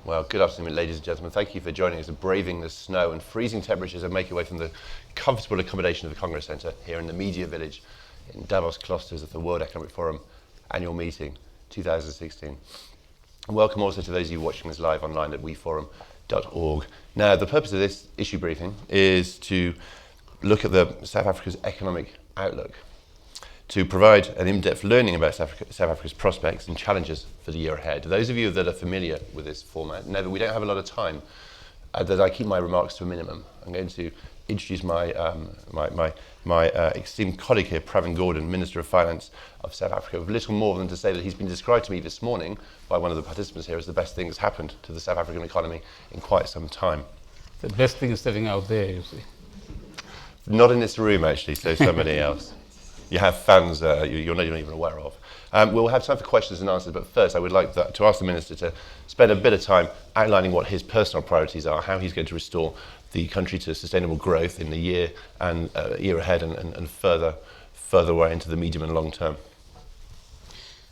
Well, good afternoon, ladies and gentlemen. Thank you for joining us and braving the snow and freezing temperatures and making your way from the comfortable accommodation of the Congress Centre here in the Media Village in Davos clusters of the World Economic Forum annual meeting 2016. And welcome also to those of you watching this live online at weforum.org. Now, the purpose of this issue briefing is to look at South Africa's economic outlook, to provide an in-depth learning about South Africa's prospects and challenges for the year ahead. Those of you that are familiar with this format know that we don't have a lot of time, that I keep my remarks to a minimum. I'm going to introduce my esteemed colleague here, Pravin Gordhan, Minister of Finance of South Africa, with little more than to say that he's been described to me this morning by one of the participants here as the best thing that's happened to the South African economy in quite some time. The best thing is sitting out there, you see. Not in this room, actually, so somebody else. You have fans you're not even aware of. We'll have time for questions and answers, but first I would like to ask the Minister to spend a bit of time outlining what his personal priorities are, how he's going to restore the country to sustainable growth in the year ahead and further away into the medium and long term.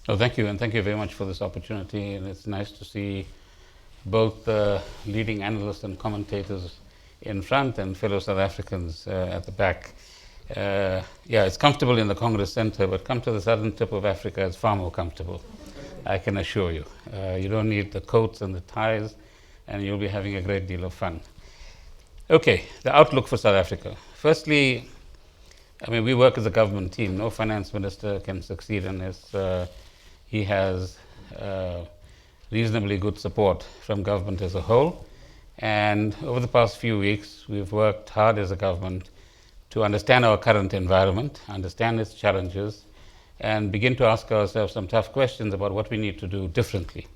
Oh, thank you, and thank you very much for this opportunity. And it's nice to see both leading analysts and commentators in front and fellow South Africans at the back. It's comfortable in the Congress Centre, but come to the southern tip of Africa, it's far more comfortable, I can assure you. You don't need the coats and the ties, and you'll be having a great deal of fun. Okay, the outlook for South Africa. Firstly, we work as a government team. No finance minister can succeed unless he has reasonably good support from government as a whole. And over the past few weeks, we've worked hard as a government to understand our current environment, understand its challenges, and begin to ask ourselves some tough questions about what we need to do differently.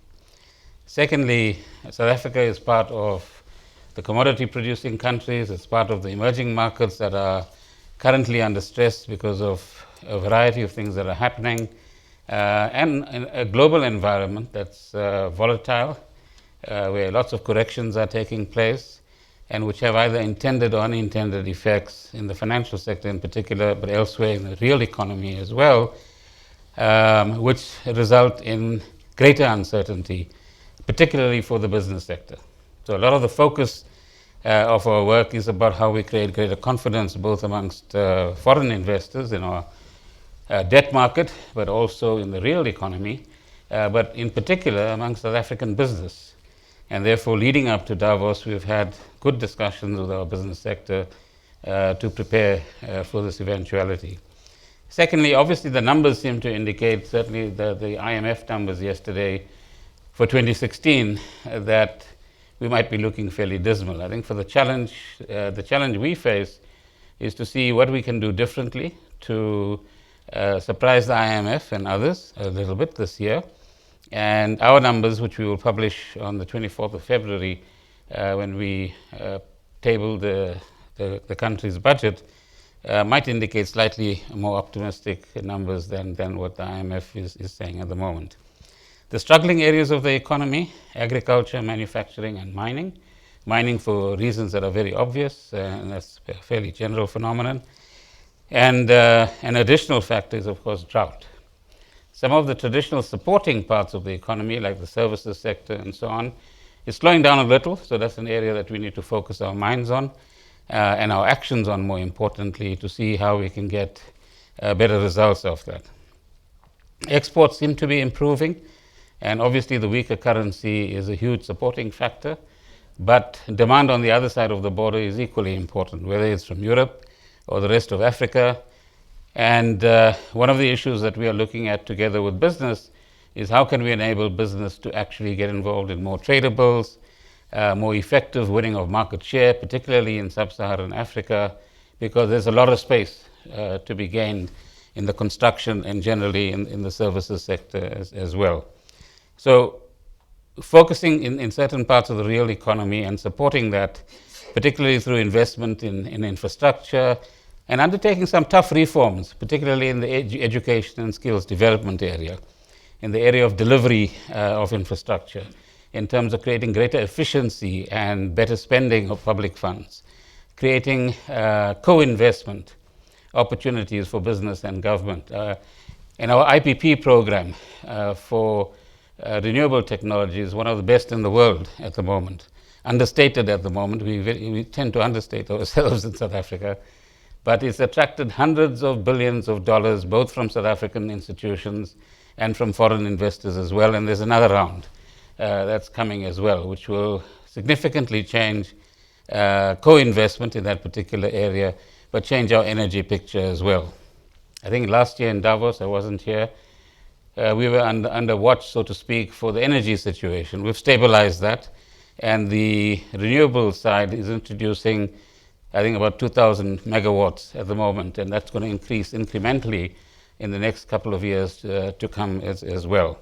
Secondly, South Africa is part of the commodity-producing countries. It's part of the emerging markets that are currently under stress because of a variety of things that are happening, and a global environment that's volatile, where lots of corrections are taking place, and which have either intended or unintended effects in the financial sector in particular, but elsewhere in the real economy as well, which result in greater uncertainty, particularly for the business sector. So a lot of the focus of our work is about how we create greater confidence both amongst foreign investors in our debt market, but also in the real economy, but in particular amongst South African business. And therefore, leading up to Davos, we've had good discussions with our business sector to prepare for this eventuality. Secondly, obviously the numbers seem to indicate, certainly the IMF numbers yesterday for 2016, that we might be looking fairly dismal. I think for the challenge we face is to see what we can do differently to surprise the IMF and others a little bit this year. And our numbers, which we will publish on the 24th of February, when we table the country's budget, might indicate slightly more optimistic numbers than what the IMF is saying at the moment. The struggling areas of the economy: agriculture, manufacturing, and mining. Mining for reasons that are very obvious, and that's a fairly general phenomenon. And an additional factor is, of course, drought. Some of the traditional supporting parts of the economy, like the services sector and so on, is slowing down a little, so that's an area that we need to focus our minds on and our actions on, more importantly, to see how we can get better results of that. Exports seem to be improving, and obviously the weaker currency is a huge supporting factor, but demand on the other side of the border is equally important, whether it's from Europe or the rest of Africa. And one of the issues that we are looking at together with business is how can we enable business to actually get involved in more tradables, more effective winning of market share, particularly in sub-Saharan Africa, because there's a lot of space to be gained in the construction and generally in the services sector as well. So focusing in certain parts of the real economy and supporting that, particularly through investment in infrastructure, and undertaking some tough reforms, particularly in the education and skills development area, in the area of delivery of infrastructure, in terms of creating greater efficiency and better spending of public funds, creating co-investment opportunities for business and government. In our IPP program for renewable technology is one of the best in the world at the moment. Understated at the moment. We tend to understate ourselves in South Africa. But it's attracted hundreds of billions of dollars, both from South African institutions and from foreign investors as well. And there's another round that's coming as well, which will significantly change co-investment in that particular area, but change our energy picture as well. I think last year in Davos, I wasn't here, we were under watch, so to speak, for the energy situation. We've stabilized that, and the renewable side is introducing, I think, about 2,000 megawatts at the moment, and that's going to increase incrementally in the next couple of years to come as well.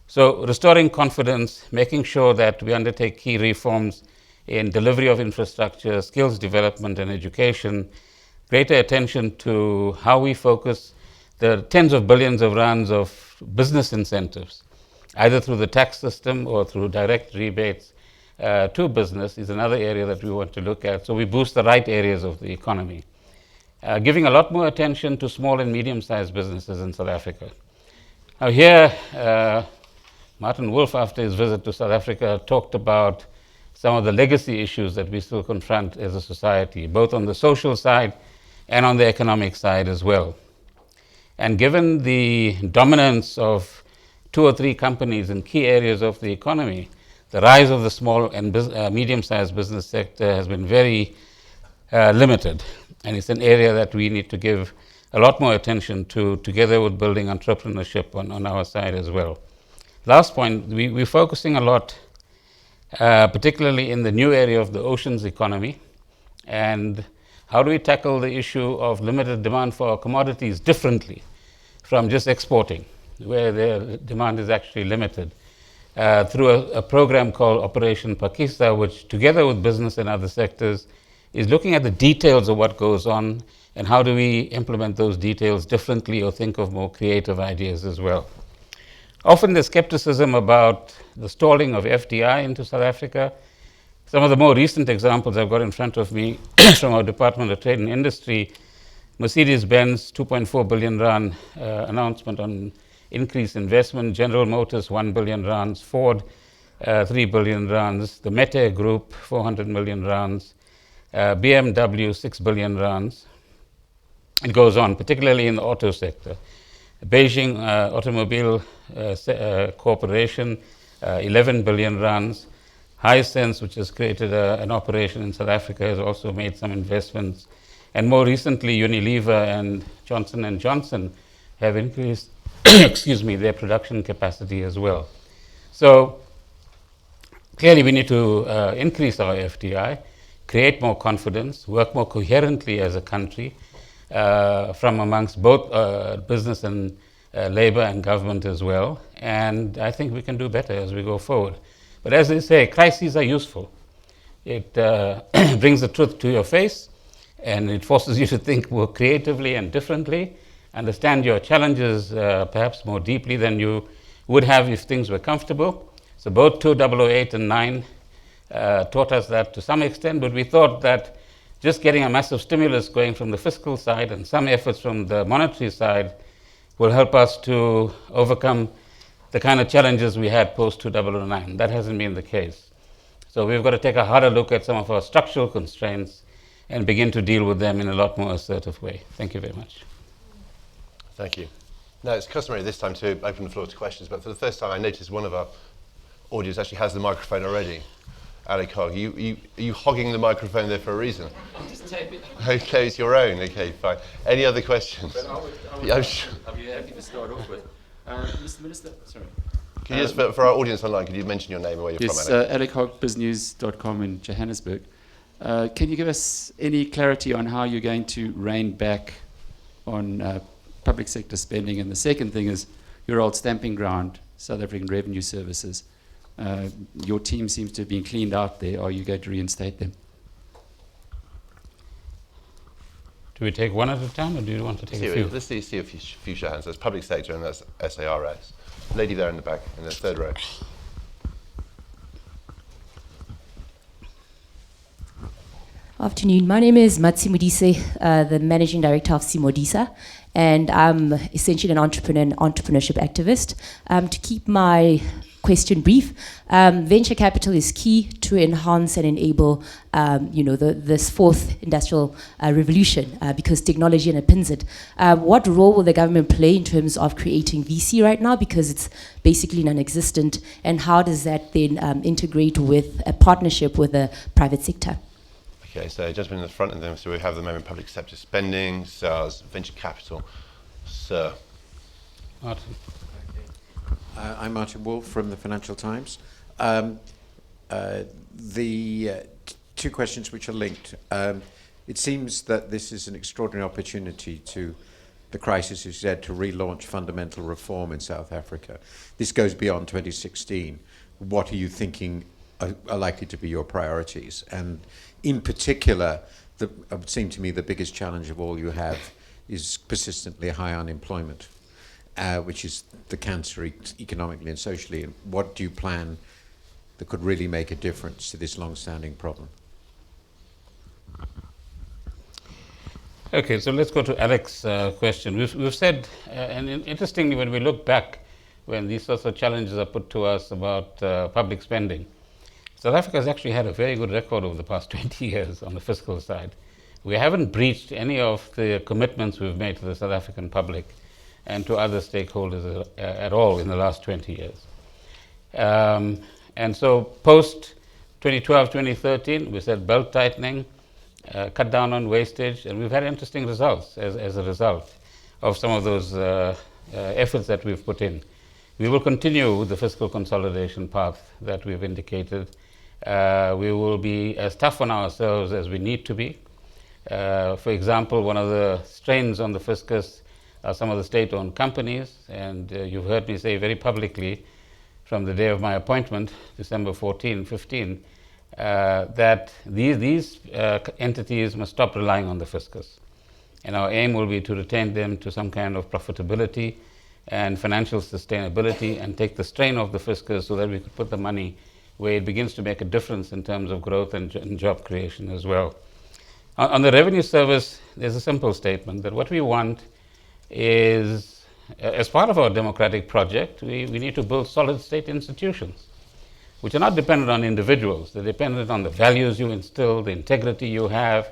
So restoring confidence, making sure that we undertake key reforms in delivery of infrastructure, skills development and education, greater attention to how we focus the tens of billions of rands of business incentives, either through the tax system or through direct rebates to business is another area that we want to look at. So we boost the right areas of the economy. Giving a lot more attention to small and medium-sized businesses in South Africa. Now here, Martin Wolf, after his visit to South Africa, talked about some of the legacy issues that we still confront as a society, both on the social side and on the economic side as well. And given the dominance of 2 or 3 companies in key areas of the economy, the rise of the small and medium-sized business sector has been very limited. And it's an area that we need to give a lot more attention to, together with building entrepreneurship on our side as well. Last point, we're focusing a lot, particularly in the new area of the oceans economy, and how do we tackle the issue of limited demand for our commodities differently from just exporting, where the demand is actually limited, through a program called Operation Pakista, which together with business and other sectors is looking at the details of what goes on and how do we implement those details differently or think of more creative ideas as well. Often there's skepticism about the stalling of FDI into South Africa. Some of the more recent examples I've got in front of me from our Department of Trade and Industry, Mercedes-Benz 2.4 billion rand announcement on increased investment, General Motors 1 billion rands, Ford 3 billion rands, the Mete Group 400 million rands, BMW 6 billion rands. It goes on, particularly in the auto sector. Beijing Automobile Corporation 11 billion rands. Hisense, which has created an operation in South Africa, has also made some investments. And more recently, Unilever and Johnson & Johnson have increased their production capacity as well. So clearly we need to increase our FDI, create more confidence, work more coherently as a country from amongst both business and labor and government as well. And I think we can do better as we go forward. But as they say, crises are useful. It brings the truth to your face, and it forces you to think more creatively and differently, understand your challenges perhaps more deeply than you would have if things were comfortable. So both 2008 and 9 taught us that to some extent, but we thought that just getting a massive stimulus going from the fiscal side and some efforts from the monetary side will help us to overcome the kind of challenges we had post-2009. That hasn't been the case. So we've got to take a harder look at some of our structural constraints and begin to deal with them in a lot more assertive way. Thank you very much. Thank you. Now, it's customary this time to open the floor to questions, but for the first time I noticed one of our audience actually has the microphone already. Alec Hogg, are you hogging the microphone there for a reason? Just tape it. Okay, it's your own. Okay, fine. Any other questions? I'll be happy to start off with. Mr. Minister, sorry. Can you just, for our audience online, could you mention your name and where you're yes, from? Yes, Alec Hogg, biznews.com in Johannesburg. Can you give us any clarity on how you're going to rein back on public sector spending? And the second thing is your old stamping ground, South African Revenue Services. Your team seems to have been cleaned out there. Are you going to reinstate them? Do we take one at a time, or do you want to take a few? Let's see a few show hands. There's public sector, and that's SARS. Lady there in the back, in the third row. Afternoon. My name is Matsi Modise, the Managing Director of Simodisa. and I'm essentially an entrepreneur and entrepreneurship activist. To keep my question brief, venture capital is key to enhance and enable, this fourth industrial revolution because technology underpins it. What role will the government play in terms of creating VC right now, because it's basically non-existent, and how does that then integrate with a partnership with the private sector? Okay, so gentlemen in the front, and then so we have the moment public sector spending, SARS, venture capital. Sir. Martin. I'm Martin Wolf from the Financial Times. Two questions which are linked. It seems that this is an extraordinary opportunity to the crisis, as you said, to relaunch fundamental reform in South Africa. This goes beyond 2016. What are you thinking are likely to be your priorities? And in particular, it would seem to me the biggest challenge of all you have is persistently high unemployment, which is the cancer economically and socially. And what do you plan that could really make a difference to this long-standing problem? Okay, so let's go to Alex's question. We've said, and interestingly, when we look back, when these sorts of challenges are put to us about public spending, South Africa has actually had a very good record over the past 20 years on the fiscal side. We haven't breached any of the commitments we've made to the South African public and to other stakeholders at all in the last 20 years. And so post 2012, 2013, we said belt tightening, cut down on wastage, and we've had interesting results as a result of some of those efforts that we've put in. We will continue with the fiscal consolidation path that we've indicated. We will be as tough on ourselves as we need to be. For example, one of the strains on the fiscus are some of the state-owned companies, and you've heard me say very publicly from the day of my appointment, December 14, 15, that these entities must stop relying on the fiscus. And our aim will be to retain them to some kind of profitability and financial sustainability and take the strain off the fiscus so that we could put the money where it begins to make a difference in terms of growth and job creation as well. On the revenue service, there's a simple statement that what we want is, as part of our democratic project, we need to build solid state institutions, which are not dependent on individuals. They're dependent on the values you instill, the integrity you have,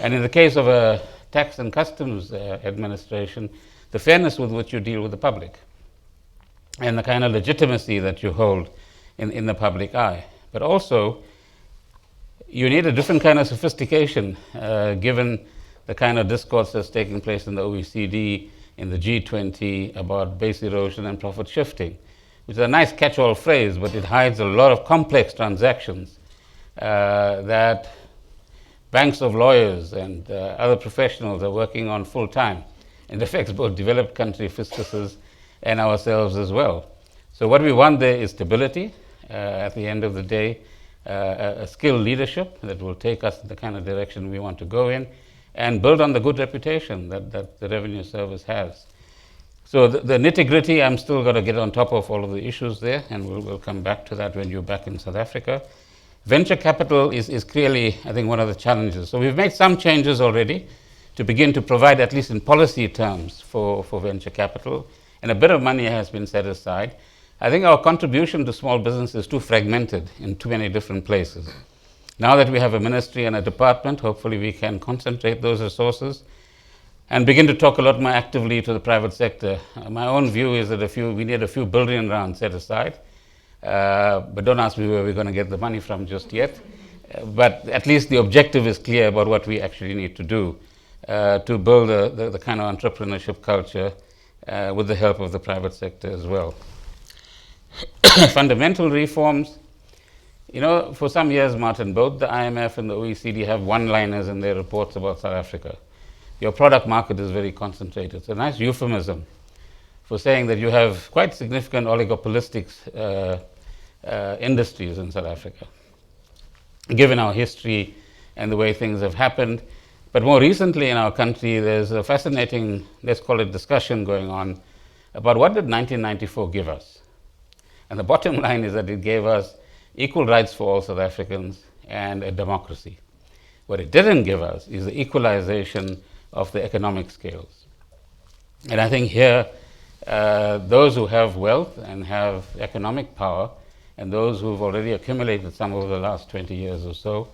and in the case of a tax and customs administration, the fairness with which you deal with the public and the kind of legitimacy that you hold in the public eye. But also, you need a different kind of sophistication given the kind of discourse that's taking place in the OECD, in the G20 about base erosion and profit shifting, which is a nice catch-all phrase, but it hides a lot of complex transactions that banks of lawyers and other professionals are working on full-time. It affects both developed country fiscuses and ourselves as well. So what we want there is stability at the end of the day, a skilled leadership that will take us in the kind of direction we want to go in, and build on the good reputation that the revenue service has. So the nitty-gritty, I'm still going to get on top of all of the issues there, and we'll come back to that when you're back in South Africa. Venture capital is clearly, I think, one of the challenges. So we've made some changes already to begin to provide, at least in policy terms, for venture capital, and a bit of money has been set aside. I think our contribution to small business is too fragmented in too many different places. Now that we have a ministry and a department, hopefully we can concentrate those resources and begin to talk a lot more actively to the private sector. My own view is that we need a few billion rounds set aside, but don't ask me where we're going to get the money from just yet. But at least the objective is clear about what we actually need to do to build the kind of entrepreneurship culture with the help of the private sector as well. Fundamental reforms. You know, for some years, Martin, both the IMF and the OECD have one-liners in their reports about South Africa. Your product market is very concentrated. It's a nice euphemism for saying that you have quite significant oligopolistic industries in South Africa, given our history and the way things have happened. But more recently in our country, there's a fascinating, let's call it discussion going on about what did 1994 give us? And the bottom line is that it gave us equal rights for all South Africans and a democracy. What it didn't give us is the equalization of the economic scales. And I think here, those who have wealth and have economic power, and those who've already accumulated some over the last 20 years or so,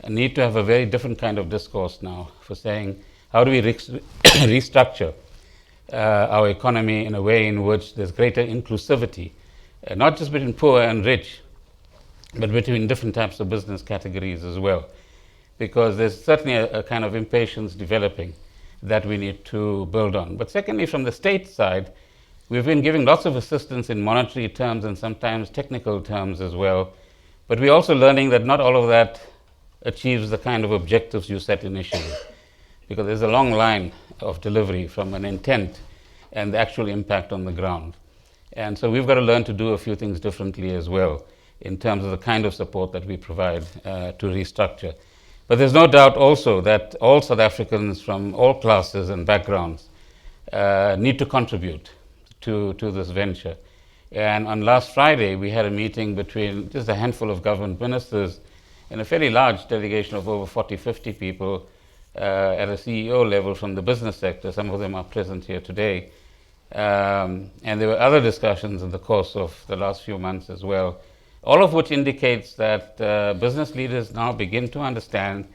need to have a very different kind of discourse now for saying, how do we restructure our economy in a way in which there's greater inclusivity, not just between poor and rich, but between different types of business categories as well. Because there's certainly a kind of impatience developing that we need to build on. But secondly, from the state side, we've been giving lots of assistance in monetary terms and sometimes technical terms as well. But we're also learning that not all of that achieves the kind of objectives you set initially, because there's a long line of delivery from an intent and the actual impact on the ground. And so we've got to learn to do a few things differently as well in terms of the kind of support that we provide to restructure. But there's no doubt also that all South Africans from all classes and backgrounds need to contribute to this venture. And on last Friday, we had a meeting between just a handful of government ministers and a fairly large delegation of over 40, 50 people at a CEO level from the business sector. Some of them are present here today. And there were other discussions in the course of the last few months as well, all of which indicates that business leaders now begin to understand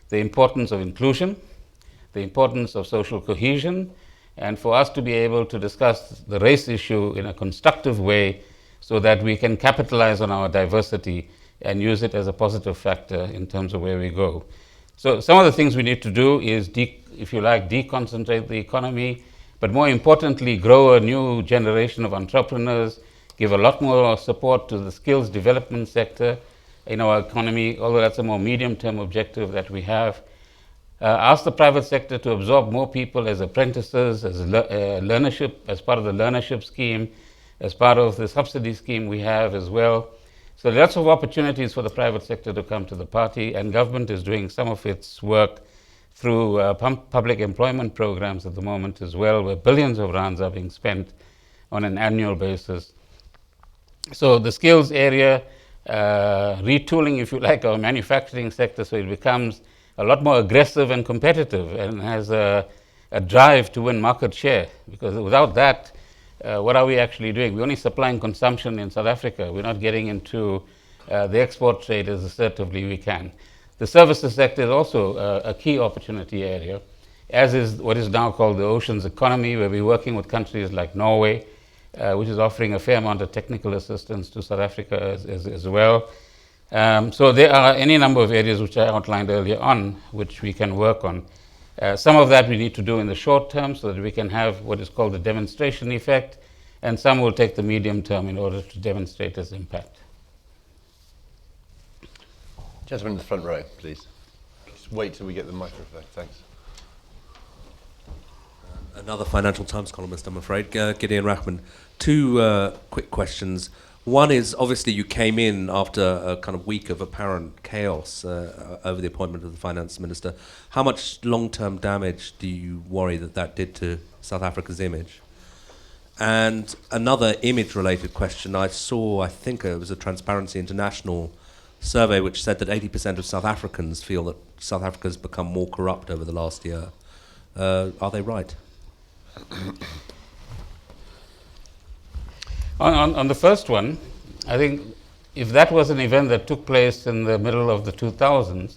the importance of inclusion, the importance of social cohesion, and for us to be able to discuss the race issue in a constructive way so that we can capitalize on our diversity and use it as a positive factor in terms of where we go. So some of the things we need to do is, if you like, deconcentrate the economy, but more importantly, grow a new generation of entrepreneurs, give a lot more support to the skills development sector in our economy, although that's a more medium-term objective that we have. Ask the private sector to absorb more people as apprentices, as learnership, as part of the learnership scheme, as part of the subsidy scheme we have as well. So lots of opportunities for the private sector to come to the party, and government is doing some of its work through public employment programs at the moment as well, where billions of rands are being spent on an annual basis. So the skills area, retooling, if you like, our manufacturing sector so it becomes a lot more aggressive and competitive and has a drive to win market share. Because without that, what are we actually doing? We're only supplying consumption in South Africa. We're not getting into the export trade as assertively we can. The services sector is also a key opportunity area, as is what is now called the oceans economy, where we're working with countries like Norway, which is offering a fair amount of technical assistance to South Africa as well. So there are any number of areas which I outlined earlier on, which we can work on. Some of that we need to do in the short term so that we can have what is called the demonstration effect, and some will take the medium term in order to demonstrate its impact. Gentleman in the front row, please. Just wait till we get the microphone. Thanks. Another Financial Times columnist, I'm afraid. Gideon Rachman. Two quick questions. One is, obviously you came in after a kind of week of apparent chaos over the appointment of the finance minister. How much long-term damage do you worry that did to South Africa's image? And another image-related question. I think it was a Transparency International survey which said that 80% of South Africans feel that South Africa has become more corrupt over the last year. Are they right? On the first one, I think if that was an event that took place in the middle of the 2000s,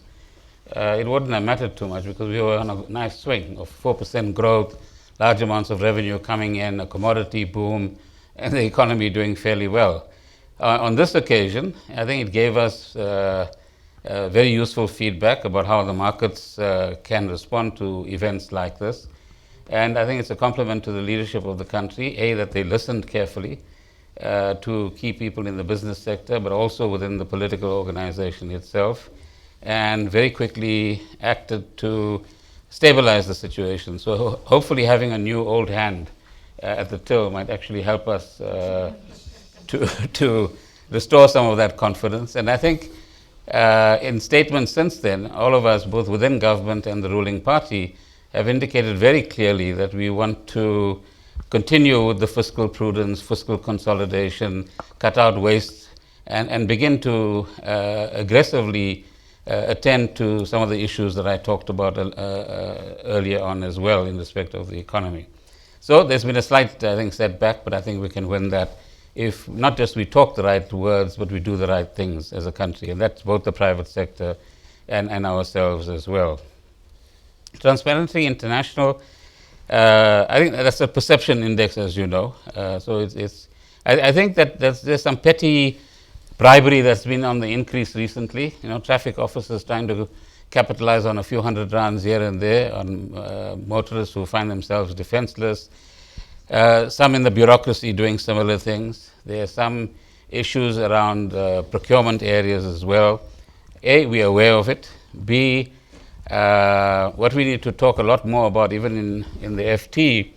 it wouldn't have mattered too much because we were on a nice swing of 4% growth, large amounts of revenue coming in, a commodity boom, and the economy doing fairly well. On this occasion, I think it gave us very useful feedback about how the markets can respond to events like this. And I think it's a compliment to the leadership of the country, that they listened carefully to key people in the business sector, but also within the political organization itself, and very quickly acted to stabilize the situation. So hopefully having a new old hand at the till might actually help us to restore some of that confidence. And I think in statements since then, all of us, both within government and the ruling party, have indicated very clearly that we want to continue with the fiscal prudence, fiscal consolidation, cut out waste, and begin to aggressively attend to some of the issues that I talked about earlier on as well in respect of the economy. So there's been a slight, I think, setback, but I think we can win that if not just we talk the right words, but we do the right things as a country. And that's both the private sector and ourselves as well. Transparency International, I think that's a perception index, as you know. So I think that there's some petty bribery that's been on the increase recently. You know, traffic officers trying to capitalize on a few hundred rands here and there on motorists who find themselves defenseless. Some in the bureaucracy doing similar things. There are some issues around procurement areas as well. A, we are aware of it. B, what we need to talk a lot more about, even in the FT,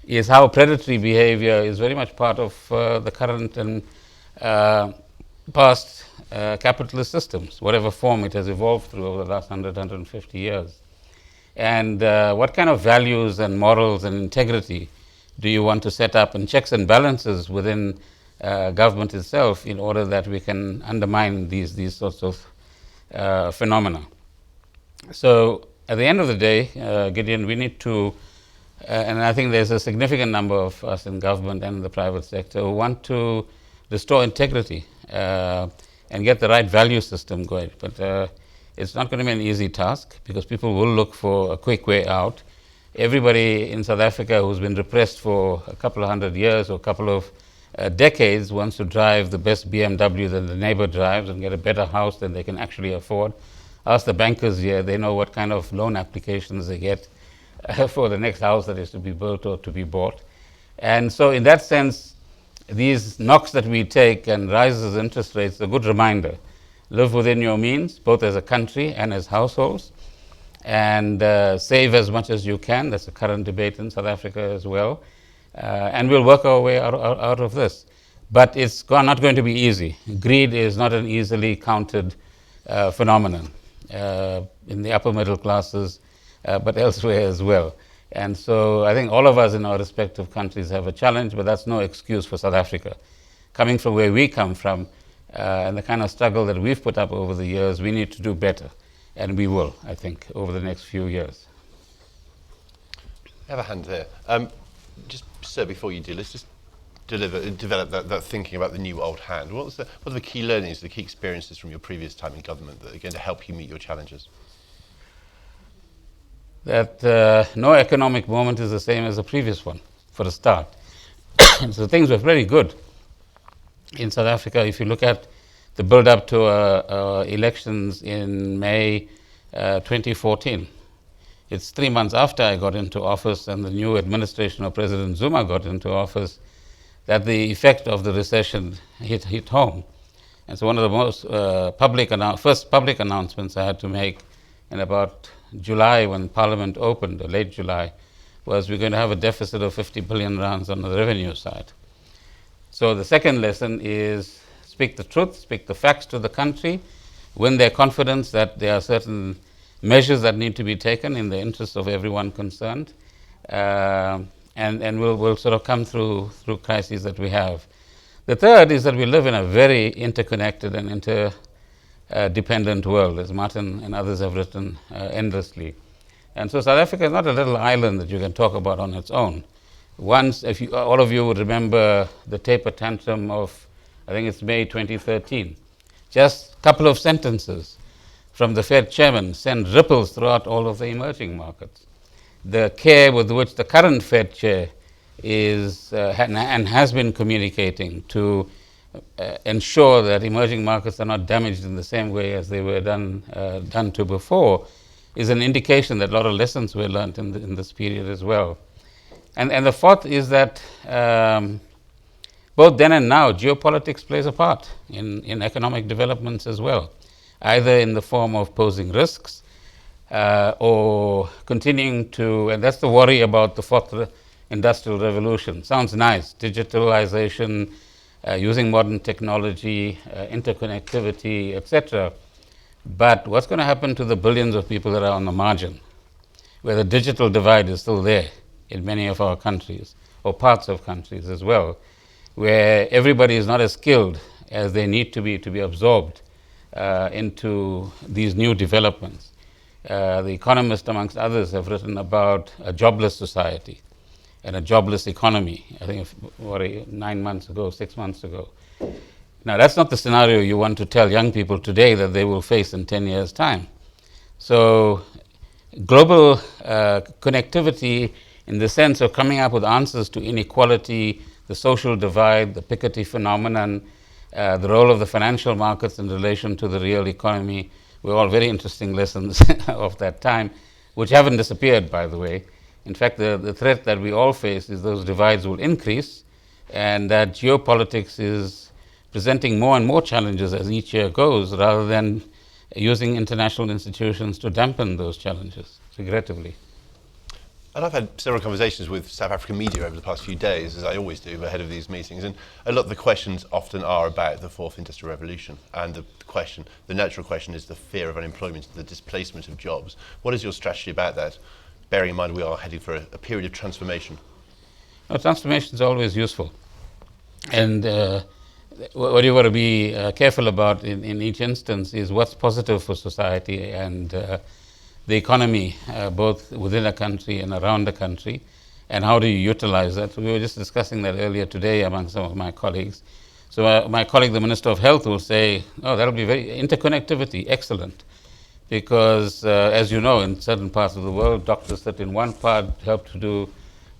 is how predatory behavior is very much part of the current and past capitalist systems, whatever form it has evolved through over the last 100, 150 years. And what kind of values and morals and integrity do you want to set up, and checks and balances within government itself in order that we can undermine these sorts of phenomena? So at the end of the day, Gideon, we need to, and I think there's a significant number of us in government and in the private sector who want to restore integrity and get the right value system going. But it's not going to be an easy task, because people will look for a quick way out. Everybody in South Africa who's been repressed for a couple of 100 years or a couple of decades wants to drive the best BMW that the neighbor drives and get a better house than they can actually afford. Ask the bankers here, they know what kind of loan applications they get for the next house that is to be built or to be bought. And so in that sense, these knocks that we take and rises in interest rates are a good reminder. Live within your means, both as a country and as households, and save as much as you can. That's the current debate in South Africa as well. And we'll work our way out of this. But it's not going to be easy. Greed is not an easily countered phenomenon in the upper middle classes, but elsewhere as well. And so I think all of us in our respective countries have a challenge, but that's no excuse for South Africa. Coming from where we come from, and the kind of struggle that we've put up over the years, we need to do better. And we will, I think, over the next few years. I have a hand there. Just, sir, before you do, let's just develop that thinking about the new old hand. What are the key learnings, the key experiences from your previous time in government that are going to help you meet your challenges? That no economic moment is the same as the previous one, for a start. And so things were very good in South Africa. If you look at the build-up to elections in May 2014, it's 3 months after I got into office and the new administration of President Zuma got into office that the effect of the recession hit home. And so one of the most first public announcements I had to make in about July, when Parliament opened, or late July, was we're going to have a deficit of 50 billion rands on the revenue side. So the second lesson is speak the truth, speak the facts to the country, win their confidence that there are certain measures that need to be taken in the interest of everyone concerned, and we'll sort of come through crises that we have. The third is that we live in a very interconnected and interdependent world, as Martin and others have written endlessly. And so South Africa is not a little island that you can talk about on its own. Once, all of you would remember the taper tantrum of, I think it's May 2013. Just a couple of sentences from the Fed chairman send ripples throughout all of the emerging markets. The care with which the current Fed chair is and has been communicating to ensure that emerging markets are not damaged in the same way as they were done to before is an indication that a lot of lessons were learned in this period as well. And the fourth is that both then and now, geopolitics plays a part in economic developments as well, either in the form of posing risks or continuing to, and that's the worry about the fourth industrial revolution. Sounds nice, digitalization, using modern technology, interconnectivity, etc. But what's going to happen to the billions of people that are on the margin, where the digital divide is still there in many of our countries, or parts of countries as well, where everybody is not as skilled as they need to be absorbed into these new developments. The Economist, amongst others, have written about a jobless society. and a jobless economy. I think 9 months ago, 6 months ago. Now, that's not the scenario you want to tell young people today that they will face in 10 years' time. So global connectivity in the sense of coming up with answers to inequality, the social divide, the Piketty phenomenon, the role of the financial markets in relation to the real economy, were all very interesting lessons of that time, which haven't disappeared, by the way. In fact, the threat that we all face is those divides will increase, and that geopolitics is presenting more and more challenges as each year goes, rather than using international institutions to dampen those challenges, regrettably. And I've had several conversations with South African media over the past few days, as I always do ahead of these meetings, and a lot of the questions often are about the fourth industrial revolution, and the natural question is the fear of unemployment, the displacement of jobs. What is your strategy about that, bearing in mind we are heading for a period of transformation? Now, transformation is always useful, and what you want to be careful about in each instance is what's positive for society and the economy, both within a country and around the country, and how do you utilize that. We were just discussing that earlier today among some of my colleagues. So my colleague, the Minister of Health, will say, oh, that'll be very interconnectivity, excellent. Because as you know, in certain parts of the world, doctors sit in one part, help to do,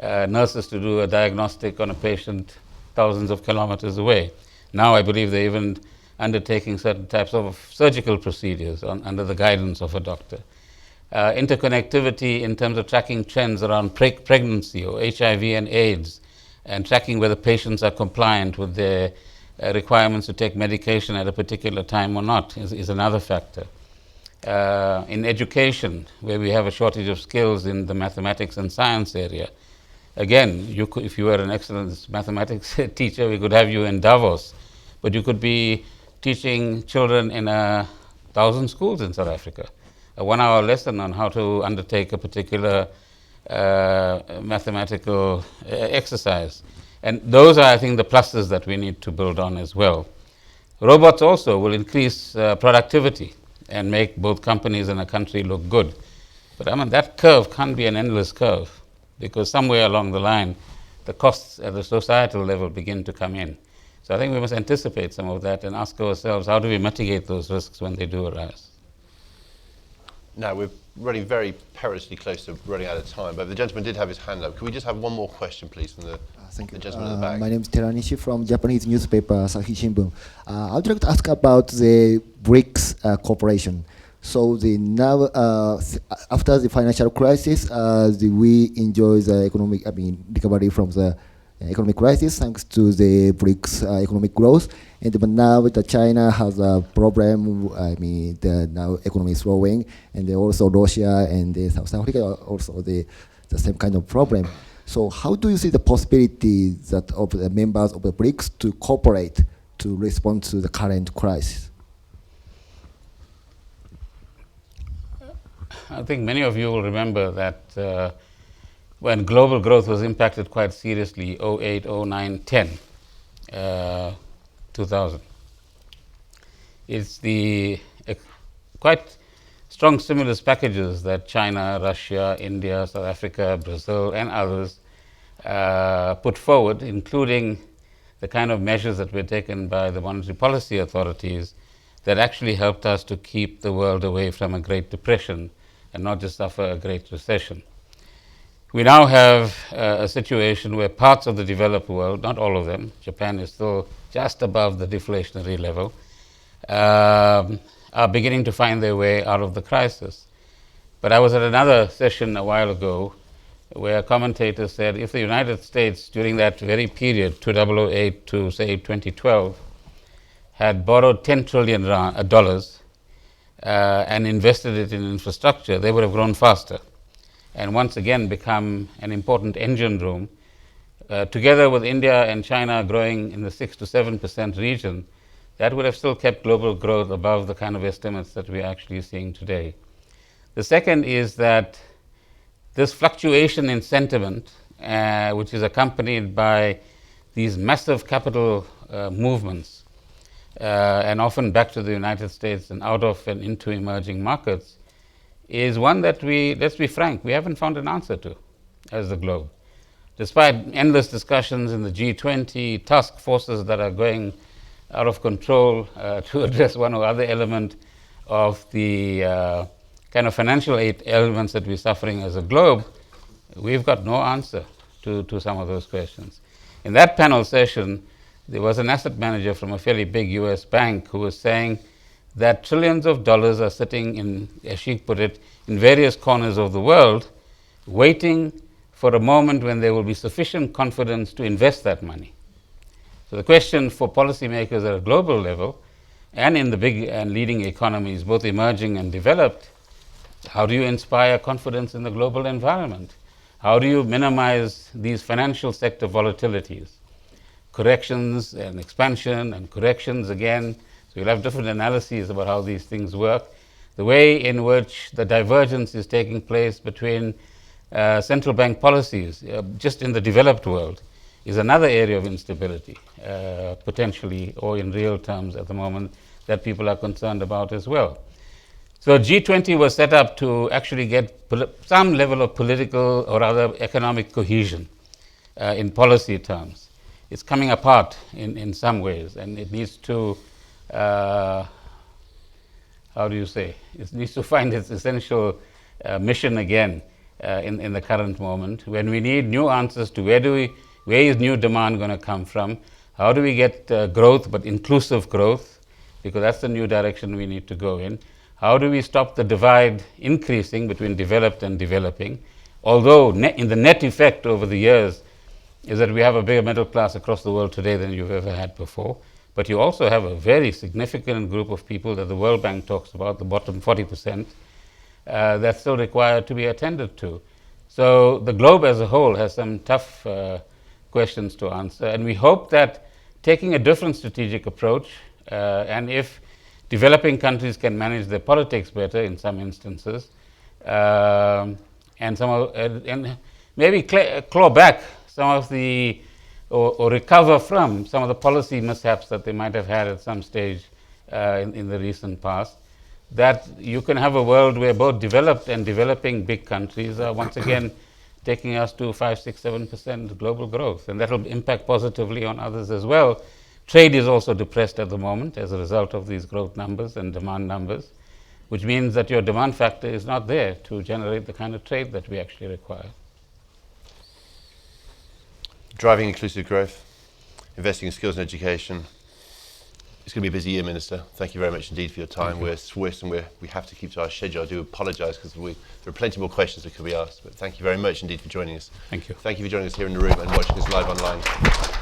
nurses to do a diagnostic on a patient thousands of kilometers away. Now I believe they're even undertaking certain types of surgical procedures under the guidance of a doctor. Interconnectivity in terms of tracking trends around pregnancy or HIV and AIDS, and tracking whether patients are compliant with their requirements to take medication at a particular time or not is another factor. In education, where we have a shortage of skills in the mathematics and science area, again, if you were an excellent mathematics teacher, we could have you in Davos, but you could be teaching children in 1,000 schools in South Africa, a 1-hour lesson on how to undertake a particular mathematical exercise. And those are, I think, the pluses that we need to build on as well. Robots also will increase productivity and make both companies and a country look good. But I mean, that curve can't be an endless curve, because somewhere along the line, the costs at the societal level begin to come in. So I think we must anticipate some of that and ask ourselves, how do we mitigate those risks when they do arise? Now, we're running very perilously close to running out of time, but the gentleman did have his hand up. Can we just have one more question, please, from the gentleman at the back? My name is Teranishi from Japanese newspaper Asahi Shimbun. I would like to ask about the BRICS Corporation. So now, after the financial crisis, we enjoy the recovery from the economic crisis thanks to the BRICS economic growth. But now that China has a problem, the now economy is slowing, and also Russia and South Africa are also the same kind of problem. So how do you see the possibility that of the members of the BRICS to cooperate to respond to the current crisis? I think many of you will remember that when global growth was impacted quite seriously, 08, 09, 10, 2000. It's the quite strong stimulus packages that China, Russia, India, South Africa, Brazil, and others put forward, including the kind of measures that were taken by the monetary policy authorities that actually helped us to keep the world away from a Great Depression and not just suffer a Great Recession. We now have a situation where parts of the developed world, not all of them, Japan is still just above the deflationary level, are beginning to find their way out of the crisis. But I was at another session a while ago where a commentator said if the United States during that very period, 2008 to say 2012, had borrowed $10 trillion and invested it in infrastructure, they would have grown faster and once again become an important engine room. Together with India and China growing in the 6 to 7% region, that would have still kept global growth above the kind of estimates that we're actually seeing today. The second is that this fluctuation in sentiment, which is accompanied by these massive capital movements, and often back to the United States and out of and into emerging markets, is one that let's be frank, we haven't found an answer to as the globe. despite endless discussions in the G20, task forces that are going out of control to address one or other element of the kind of financial aid elements that we're suffering as a globe, we've got no answer to some of those questions. In that panel session, there was an asset manager from a fairly big US bank who was saying that trillions of dollars are sitting in, as she put it, in various corners of the world, waiting for a moment when there will be sufficient confidence to invest that money. So the question for policymakers at a global level and in the big and leading economies, both emerging and developed, how do you inspire confidence in the global environment? How do you minimize these financial sector volatilities? Corrections and expansion and corrections again. So you'll have different analyses about how these things work. The way in which the divergence is taking place between central bank policies, just in the developed world, is another area of instability, potentially, or in real terms at the moment, that people are concerned about as well. So G20 was set up to actually get some level of political or other economic cohesion in policy terms. It's coming apart in some ways, and it needs to, how do you say, it needs to find its essential mission again in the current moment, when we need new answers to where is new demand going to come from, how do we get growth, but inclusive growth, because that's the new direction we need to go in. How do we stop the divide increasing between developed and developing? Although in the net effect over the years is that we have a bigger middle class across the world today than you've ever had before. But you also have a very significant group of people that the World Bank talks about, the bottom 40%, that's still required to be attended to. So the globe as a whole has some tough questions to answer. And we hope that taking a different strategic approach, and if developing countries can manage their politics better in some instances, and maybe claw back some of the, or recover from some of the policy mishaps that they might have had at some stage in the recent past, that you can have a world where both developed and developing big countries are once again taking us to 5, 6, 7% global growth, and that will impact positively on others as well. Trade is also depressed at the moment as a result of these growth numbers and demand numbers, which means that your demand factor is not there to generate the kind of trade that we actually require. Driving inclusive growth, investing in skills and education. It's going to be a busy year, Minister. Thank you very much indeed for your time. We're Swiss and we have to keep to our schedule. I do apologise because there are plenty more questions that could be asked, but thank you very much indeed for joining us. Thank you. Thank you for joining us here in the room and watching us live online.